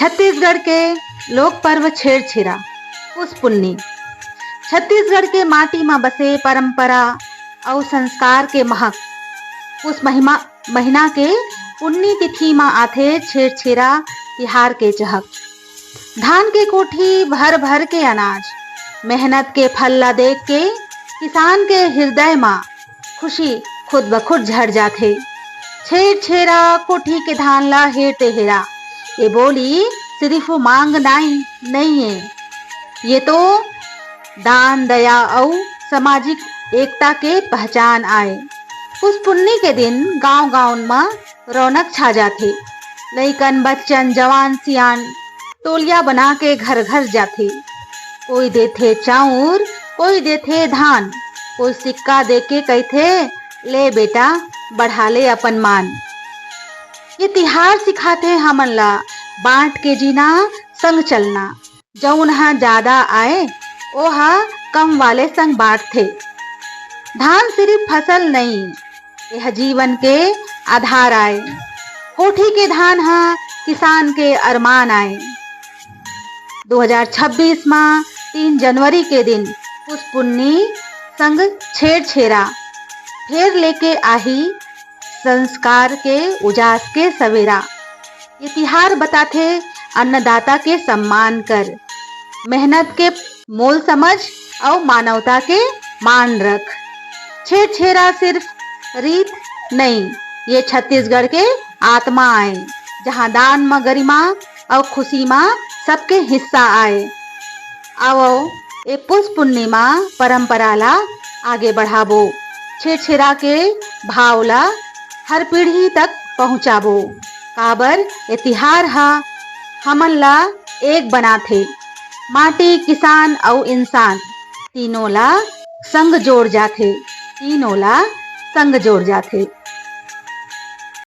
छत्तीसगढ़ के लोक पर्व छेरछेरा पुस पुन्नी। छत्तीसगढ़ के माटी में बसे परंपरा और संस्कार के महक। पुस महीना के पुन्नी तिथि में आथे छेरछेरा तिहार के चहक। धान के कोठी भर भर के अनाज, मेहनत के फल ला देख के किसान के हृदय में खुशी खुद ब खुद झड़ जाथे। छेरछेरा कोठी के धान ला हेरते हेरा, ये बोली सिर्फ मांग नहीं है, ये तो दान दया और सामाजिक एकता के पहचान आए। पुस पुन्नी के दिन गांव-गांव में रौनक छा जाथे। लइकन बच्चन जवान सियान टोलिया बना के घर घर जाथे। कोई देथे चाउर, कोई देथे धान, कोई सिक्का दे के कहथे ले बेटा बढ़ा ले अपन मान। ये तिहार सिखाते हमन ला बांट के जीना, संग चलना। जौन हा ज्यादा आए ओ हा कम वाले संग बांटथे। धान सिर्फ फसल नहीं, यह जीवन के आधार आए। कोठी के धान हा किसान के अरमान आए। 2026 में 3 जनवरी के दिन पुस पुन्नी संग छेरछेरा फिर लेके आही संस्कार के उजास के सवेरा। ये तिहार बताथे अन्नदाता के सम्मान कर, मेहनत के मोल समझ और मानवता के मान रख। छेरछेरा सिर्फ रीत नहीं, ये छत्तीसगढ़ के आत्मा आए, जहाँ दान में गरिमा और खुशी में सबके हिस्सा आए। आओ ये पुस पूर्णिमा परंपरा ला आगे बढ़ाबो, छेरछेरा के भाव ला हर पीढ़ी तक पहुँचाबो। काबर ये तिहार हा हमन ला एक बनाथे। माटी, किसान और इंसान तीनों ला संग जोड़ जाथे।